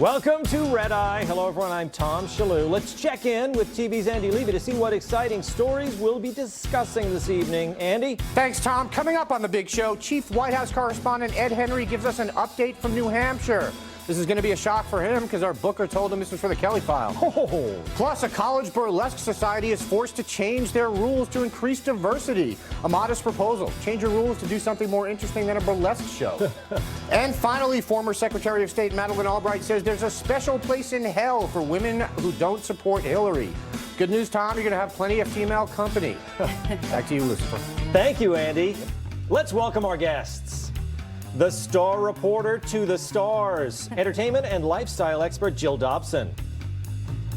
Welcome to Red Eye. Hello, everyone. I'm Tom Shalhoub. Let's check in with TV's Andy Levy to see what exciting stories we'll be discussing this evening. Andy? Thanks, Tom. Coming up on the big show, Chief White House correspondent Ed Henry gives us an update from New Hampshire. This is going to be a shock for him because our booker told him this was for the Kelly file. Oh. Plus, a college burlesque society is forced to change their rules to increase diversity. A modest proposal. Change your rules to do something more interesting than a burlesque show. And finally, former Secretary of State Madeleine Albright says there's a special place in hell for women who don't support Hillary. Good news, Tom. You're going to have plenty of female company. Back to you, Lucifer. Thank you, Andy. Let's welcome our guests. The star reporter to the stars, entertainment and lifestyle expert Jill Dobson.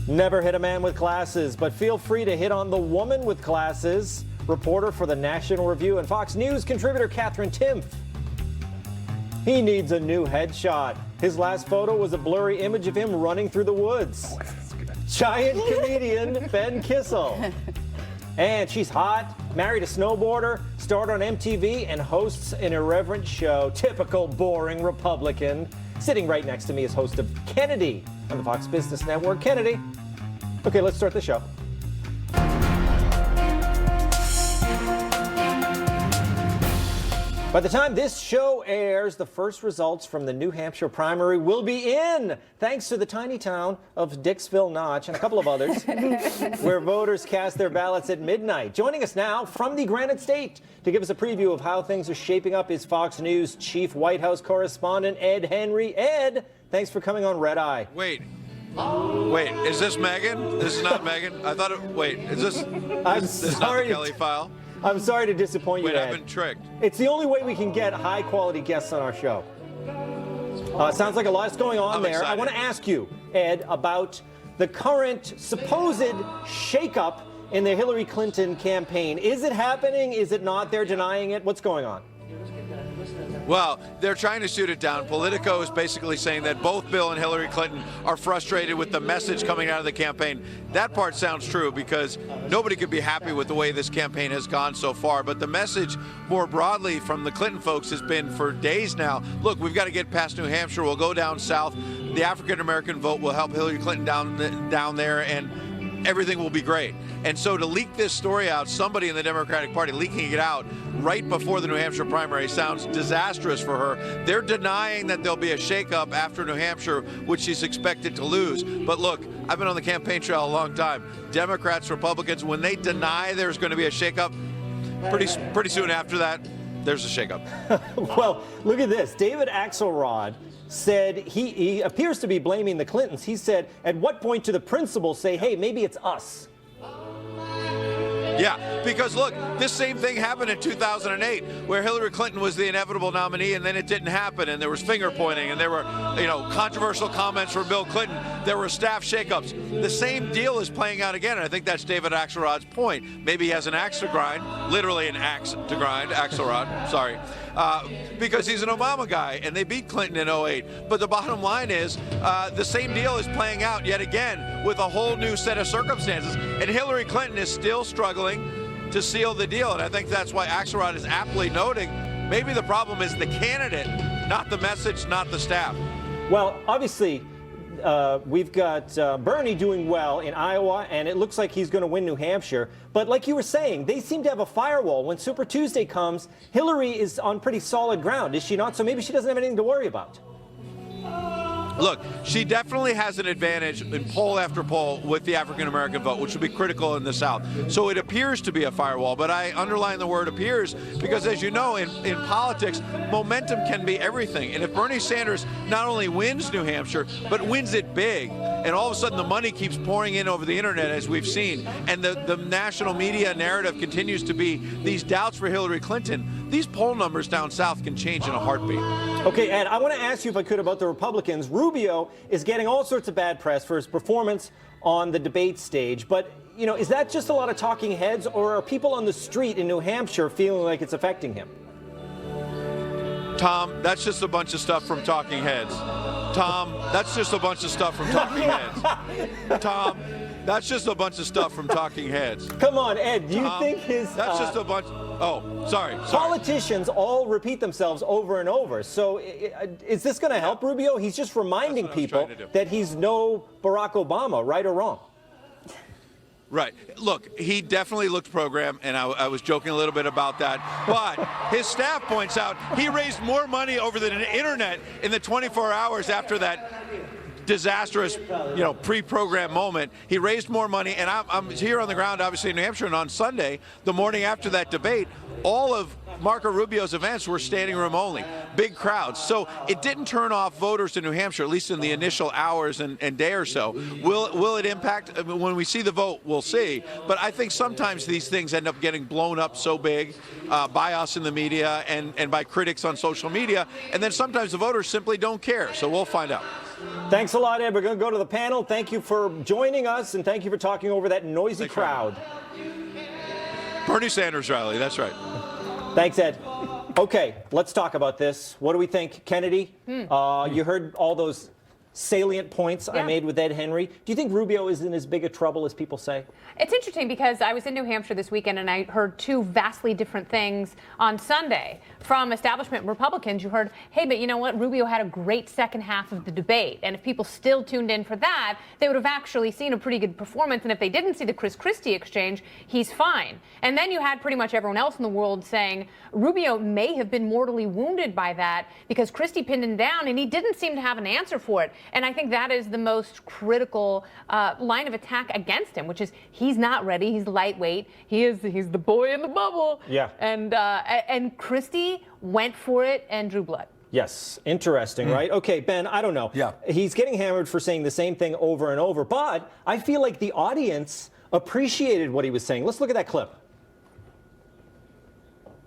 Never hit a man with glasses, but feel free to hit on the woman with glasses, reporter for the National Review and Fox News contributor Katherine Timpf. He needs a new headshot. His last photo was a blurry image of him running through the woods. Giant comedian Ben Kissel. And she's hot, married a snowboarder, starred on MTV, and hosts an irreverent show. Typical boring Republican. Sitting right next to me is host of Kennedy on the Fox Business Network. Kennedy. Okay, let's start the show. By the time this show airs, the first results from the New Hampshire primary will be in, thanks to the tiny town of Dixville Notch and a couple of others, where voters cast their ballots at midnight. Joining us now from the Granite State to give us a preview of how things are shaping up is Fox News Chief White House correspondent Ed Henry. Ed, thanks for coming on Red Eye. Wait, is this Megan? This is not Megan? I thought is this not the Kelly file? I'm sorry to disappoint you, Ed. I've been tricked. It's the only way we can get high-quality guests on our show. Sounds like a lot's going on there. Excited. I want to ask you, Ed, about the current supposed shakeup in the Hillary Clinton campaign. Is it happening? Is it not? They're denying it. What's going on? Well, they're trying to shoot it down. Politico is basically saying that both Bill and Hillary Clinton are frustrated with the message coming out of the campaign. That part sounds true because nobody could be happy with the way this campaign has gone so far. But the message more broadly from the Clinton folks has been for days now, look, we've got to get past New Hampshire. We'll go down south. The African-American vote will help Hillary Clinton down there, and everything will be great. And so to leak this story out, somebody in the Democratic Party leaking it out right before the New Hampshire primary sounds disastrous for her. They're denying that there'll be a shakeup after New Hampshire, which she's expected to lose. But look, I've been on the campaign trail a long time. Democrats, Republicans, when they deny there's going to be a shakeup, pretty soon after that, there's a shakeup. Well, look at this. David Axelrod said he appears to be blaming the Clintons. He said, at what point do the principals say, hey, maybe it's us? Yeah, because look, this same thing happened in 2008 where Hillary Clinton was the inevitable nominee and then it didn't happen and there was finger pointing and there were, controversial comments from Bill Clinton. There were staff shakeups. The same deal is playing out again, and I think that's David Axelrod's point. Maybe he has an axe to grind, literally an axe to grind, Axelrod, sorry, because he's an Obama guy and they beat Clinton in 08. But the bottom line is the same deal is playing out yet again with a whole new set of circumstances, and Hillary Clinton is still struggling to seal the deal, and I think that's why Axelrod is aptly noting maybe the problem is the candidate, not the message, not the staff. Well, obviously, we've got Bernie doing well in Iowa, and it looks like he's going to win New Hampshire. But like you were saying, they seem to have a firewall. When Super Tuesday comes, Hillary is on pretty solid ground, is she not? So maybe she doesn't have anything to worry about. Look, she definitely has an advantage in poll after poll with the African-American vote, which will be critical in the South. So it appears to be a firewall, but I underline the word appears because, as you know, in politics, momentum can be everything. And if Bernie Sanders not only wins New Hampshire, but wins it big, and all of a sudden the money keeps pouring in over the internet, as we've seen, and the national media narrative continues to be these doubts for Hillary Clinton, these poll numbers down south can change in a heartbeat. Okay, Ed, I want to ask you, if I could, about the Republicans. Rubio is getting all sorts of bad press for his performance on the debate stage. But, is that just a lot of talking heads, or are people on the street in New Hampshire feeling like it's affecting him? Tom, that's just a bunch of stuff from talking heads. Tom, that's just a bunch of stuff from talking heads. Tom, That's just a bunch of stuff from talking heads. Come on, Ed, do you think his... That's just a bunch... Oh, sorry. Politicians all repeat themselves over and over. So is this going to help Rubio? He's just reminding people that he's no Barack Obama, right or wrong. Right. Look, he definitely looked programmed, and I was joking a little bit about that. But his staff points out he raised more money over the internet in the 24 hours after that disastrous, pre-programmed moment. He raised more money, and I'm here on the ground, obviously, in New Hampshire, and on Sunday, the morning after that debate, all of Marco Rubio's events were standing room only, big crowds. So it didn't turn off voters in New Hampshire, at least in the initial hours and day or so. Will it impact? When we see the vote, we'll see. But I think sometimes these things end up getting blown up so big by us in the media and by critics on social media, and then sometimes the voters simply don't care. So we'll find out. Thanks a lot, Ed. We're going to go to the panel. Thank you for joining us, and thank you for talking over that noisy crowd. Bernie Sanders rally, that's right. Thanks, Ed. Okay, let's talk about this. What do we think? Kennedy, you heard all those salient points I made with Ed Henry. Do you think Rubio is in as big a trouble as people say? It's interesting because I was in New Hampshire this weekend and I heard two vastly different things on Sunday. From establishment Republicans, you heard, hey, but you know what? Rubio had a great second half of the debate. And if people still tuned in for that, they would have actually seen a pretty good performance. And if they didn't see the Chris Christie exchange, he's fine. And then you had pretty much everyone else in the world saying Rubio may have been mortally wounded by that because Christie pinned him down and he didn't seem to have an answer for it. And I think that is the most critical line of attack against him, which is he's not ready. He's lightweight. He's the boy in the bubble. Yeah. And Christie went for it and drew blood. Yes, interesting, right? Okay, Ben, I don't know. Yeah. He's getting hammered for saying the same thing over and over, but I feel like the audience appreciated what he was saying. Let's look at that clip.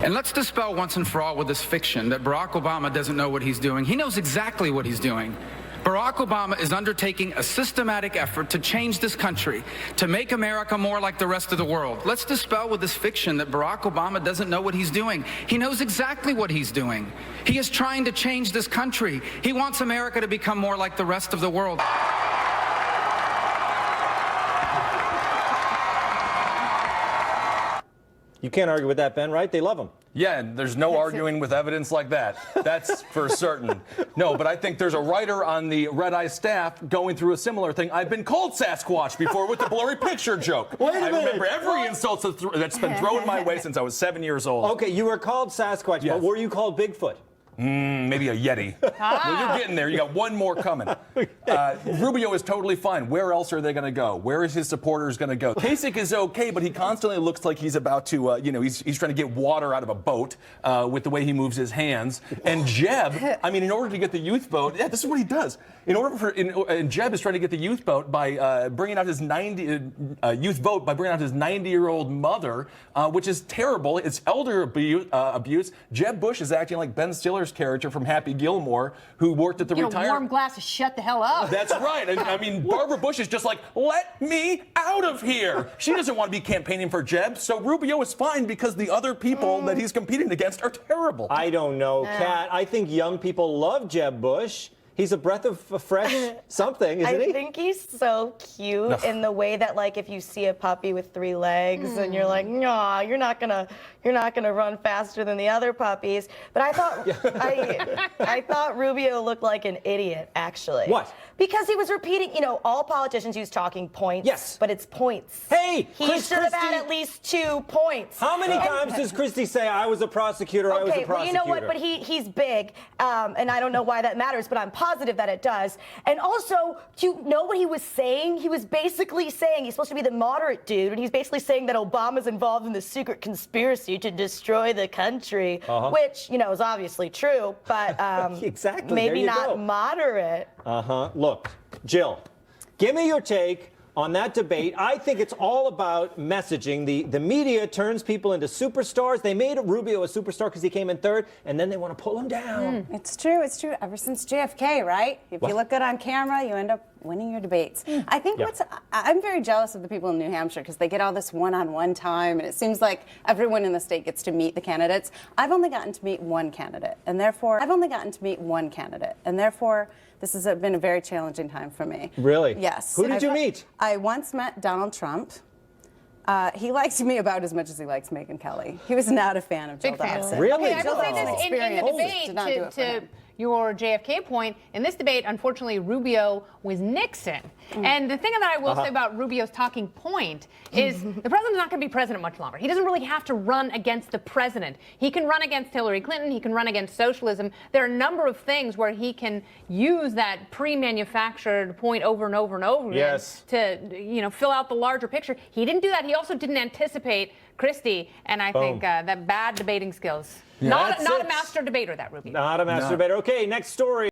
And let's dispel once and for all with this fiction that Barack Obama doesn't know what he's doing. He knows exactly what he's doing. Barack Obama is undertaking a systematic effort to change this country, to make America more like the rest of the world. Let's dispel with this fiction that Barack Obama doesn't know what he's doing. He knows exactly what he's doing. He is trying to change this country. He wants America to become more like the rest of the world. You can't argue with that, Ben, right? They love him. Yeah, and there's no arguing with evidence like that. That's for certain. No, but I think there's a writer on the Red Eye staff going through a similar thing. I've been called Sasquatch before with the blurry picture joke. Wait a minute. I remember every insult that's been thrown my way since I was 7 years old. Okay, you were called Sasquatch, Yes. but were you called Bigfoot? Maybe a Yeti. Well, you're getting there. You got one more coming. Rubio is totally fine. Where else are they going to go? Where is his supporters going to go? Kasich is okay, but he constantly looks like he's about to, he's trying to get water out of a boat with the way he moves his hands. And Jeb, in order to get the youth vote, this is what he does. Jeb is trying to get the youth vote by bringing out his 90-year-old mother, which is terrible. It's elder abuse. Jeb Bush is acting like Ben Stiller's character from Happy Gilmore, who worked at the retirement. Warm glass of shut the hell up. That's right. And Barbara Bush is just like, let me out of here. She doesn't want to be campaigning for Jeb. So Rubio is fine because the other people that he's competing against are terrible. I don't know, Kat. I think young people love Jeb Bush. He's a breath of fresh something, isn't he? I think he's so cute in the way that, like, if you see a puppy with 3 legs and you're like, nah, you're not gonna run faster than the other puppies. But I thought I thought Rubio looked like an idiot, actually. What? Because he was repeating, all politicians use talking points. Yes. But it's points. Hey, he Chris should have Christie, had at least 2 points. How many times does Christie say, I was a prosecutor, I was a prosecutor? Well, you know what? But he's big, and I don't know why that matters, but I'm positive that it does. And also, do you know what he was saying? He was basically saying he's supposed to be the moderate dude, and he's basically saying that Obama's involved in the secret conspiracy to destroy the country, which, is obviously true, but exactly. maybe not moderate. Look, Jill, give me your take on that debate. I think it's all about messaging. The media turns people into superstars. They made Rubio a superstar because he came in third, and then they want to pull him down. It's true. It's true. Ever since JFK, right? If you look good on camera, you end up winning your debates. I think I'm very jealous of the people in New Hampshire because they get all this one-on-one time, and it seems like everyone in the state gets to meet the candidates. I've only gotten to meet one candidate, and therefore this has been a very challenging time for me. Really? Yes. Who did you meet? I once met Donald Trump. He likes me about as much as he likes Megyn Kelly. He was not a fan of Jill Big fan. Dobson. Really? Okay, I will say this in the Did not do debate it for to him. your JFK point. In this debate, unfortunately, Rubio was Nixon. And the thing that I will say about Rubio's talking point is the president's not going to be president much longer. He doesn't really have to run against the president. He can run against Hillary Clinton. He can run against socialism. There are a number of things where he can use that pre-manufactured point over and over and over again to, fill out the larger picture. He didn't do that. He also didn't anticipate Christie, and I think that bad debating skills. Yeah, Not a that's it. master debater, that Rubio. Not a master debater. Okay, next story.